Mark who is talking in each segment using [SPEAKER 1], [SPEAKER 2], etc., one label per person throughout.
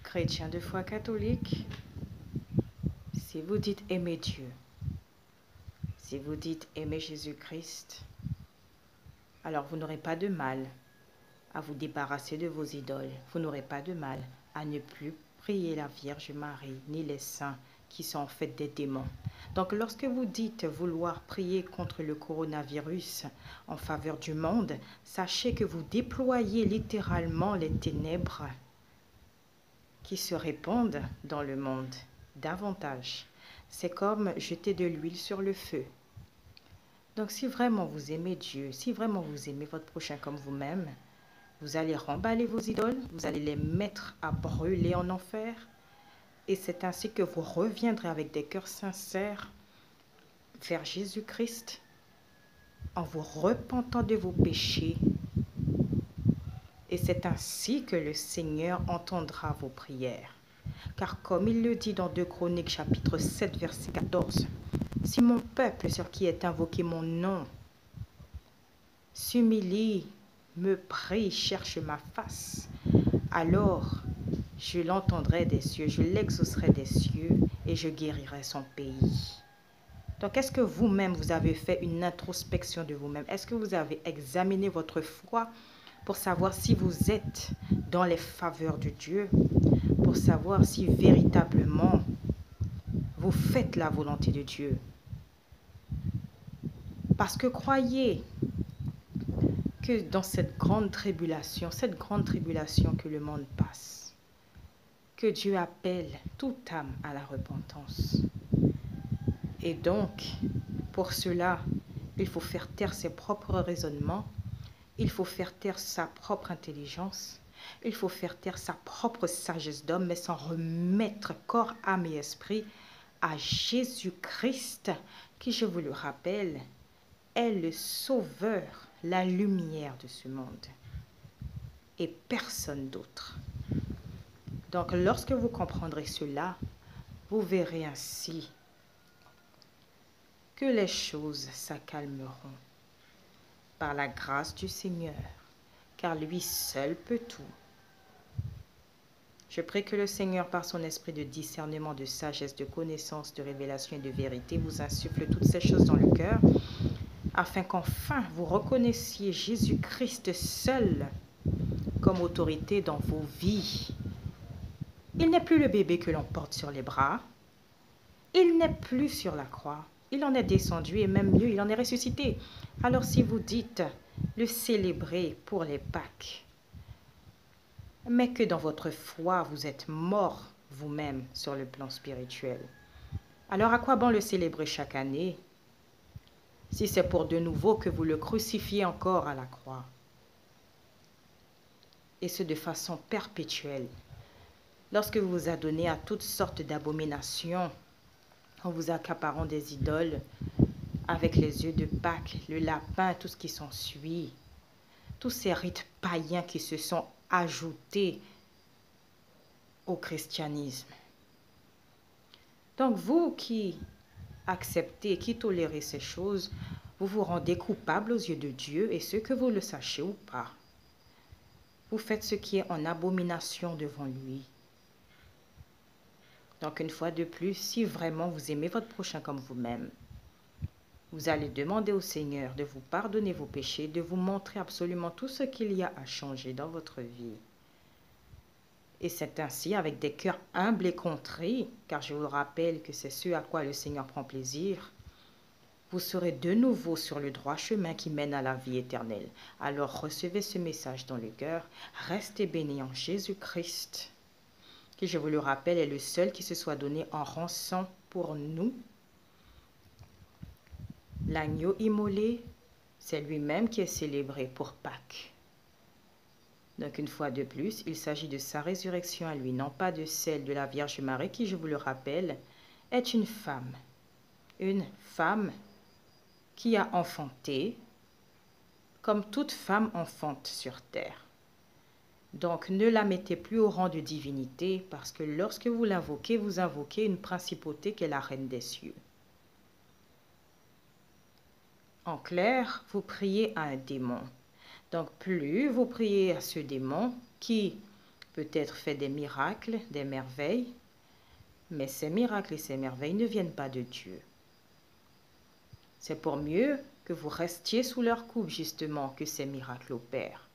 [SPEAKER 1] chrétien de foi catholique, si vous dites aimer Dieu, si vous dites aimer Jésus-Christ, alors vous n'aurez pas de mal à vous débarrasser de vos idoles. Vous n'aurez pas de mal à ne plus prier la Vierge Marie ni les saints qui sont en fait des démons. Donc lorsque vous dites vouloir prier contre le coronavirus en faveur du monde, sachez que vous déployez littéralement les ténèbres qui se répandent dans le monde davantage. C'est comme jeter de l'huile sur le feu. Donc si vraiment vous aimez Dieu, si vraiment vous aimez votre prochain comme vous-même, vous allez remballer vos idoles, vous allez les mettre à brûler en enfer. Et c'est ainsi que vous reviendrez avec des cœurs sincères vers Jésus-Christ en vous repentant de vos péchés. Et c'est ainsi que le Seigneur entendra vos prières. Car comme il le dit dans 2 Chroniques chapitre 7 verset 14, « Si mon peuple sur qui est invoqué mon nom s'humilie, me prie, cherche ma face, alors je l'entendrai des cieux, je l'exaucerai des cieux et je guérirai son pays. » Donc, est-ce que vous-même, vous avez fait une introspection de vous-même? Est-ce que vous avez examiné votre foi pour savoir si vous êtes dans les faveurs de Dieu, pour savoir si véritablement vous faites la volonté de Dieu? Parce que croyez que dans cette grande tribulation que le monde passe, que Dieu appelle toute âme à la repentance. Et donc, pour cela, il faut faire taire ses propres raisonnements, il faut faire taire sa propre intelligence, il faut faire taire sa propre sagesse d'homme, mais s'en remettre corps, âme et esprit à Jésus-Christ, qui, je vous le rappelle, est le sauveur, la lumière de ce monde, et personne d'autre. Donc, lorsque vous comprendrez cela, vous verrez ainsi que les choses s'accalmeront par la grâce du Seigneur, car lui seul peut tout. Je prie que le Seigneur, par son esprit de discernement, de sagesse, de connaissance, de révélation et de vérité, vous insuffle toutes ces choses dans le cœur, afin qu'enfin vous reconnaissiez Jésus-Christ seul comme autorité dans vos vies. Il n'est plus le bébé que l'on porte sur les bras, il n'est plus sur la croix. Il en est descendu et même mieux, il en est ressuscité. Alors si vous dites le célébrer pour les Pâques, mais que dans votre foi, vous êtes mort vous-même sur le plan spirituel, alors à quoi bon le célébrer chaque année si c'est pour de nouveau que vous le crucifiez encore à la croix? Et ce de façon perpétuelle. Lorsque vous vous adonnez à toutes sortes d'abominations, en vous accaparant des idoles, avec les yeux de Pâques, le lapin, tout ce qui s'ensuit, tous ces rites païens qui se sont ajoutés au christianisme. Donc vous qui acceptez, qui tolérez ces choses, vous vous rendez coupable aux yeux de Dieu, et ce que vous le sachiez ou pas. Vous faites ce qui est en abomination devant lui. Donc une fois de plus, si vraiment vous aimez votre prochain comme vous-même, vous allez demander au Seigneur de vous pardonner vos péchés, de vous montrer absolument tout ce qu'il y a à changer dans votre vie. Et c'est ainsi, avec des cœurs humbles et contrits, car je vous rappelle que c'est ce à quoi le Seigneur prend plaisir, vous serez de nouveau sur le droit chemin qui mène à la vie éternelle. Alors recevez ce message dans le cœur, restez bénis en Jésus-Christ, qui, je vous le rappelle, est le seul qui se soit donné en rançon pour nous. L'agneau immolé, c'est lui-même qui est célébré pour Pâques. Donc une fois de plus, il s'agit de sa résurrection à lui, non pas de celle de la Vierge Marie, qui, je vous le rappelle, est une femme qui a enfanté, comme toute femme enfante sur terre. Donc ne la mettez plus au rang de divinité, parce que lorsque vous l'invoquez, vous invoquez une principauté qui est la reine des cieux. En clair, vous priez à un démon. Donc plus vous priez à ce démon qui peut-être fait des miracles, des merveilles, mais ces miracles et ces merveilles ne viennent pas de Dieu. C'est pour mieux que vous restiez sous leur coupe, justement, que ces miracles opèrent.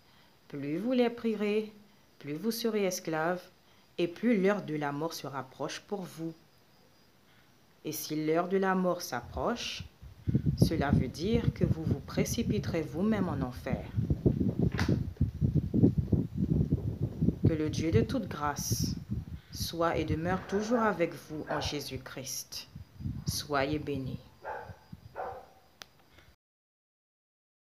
[SPEAKER 1] Plus vous les prierez, plus vous serez esclaves, et plus l'heure de la mort se rapproche pour vous. Et si l'heure de la mort s'approche, cela veut dire que vous vous précipiterez vous-même en enfer. Que le Dieu de toute grâce soit et demeure toujours avec vous en Jésus-Christ. Soyez bénis.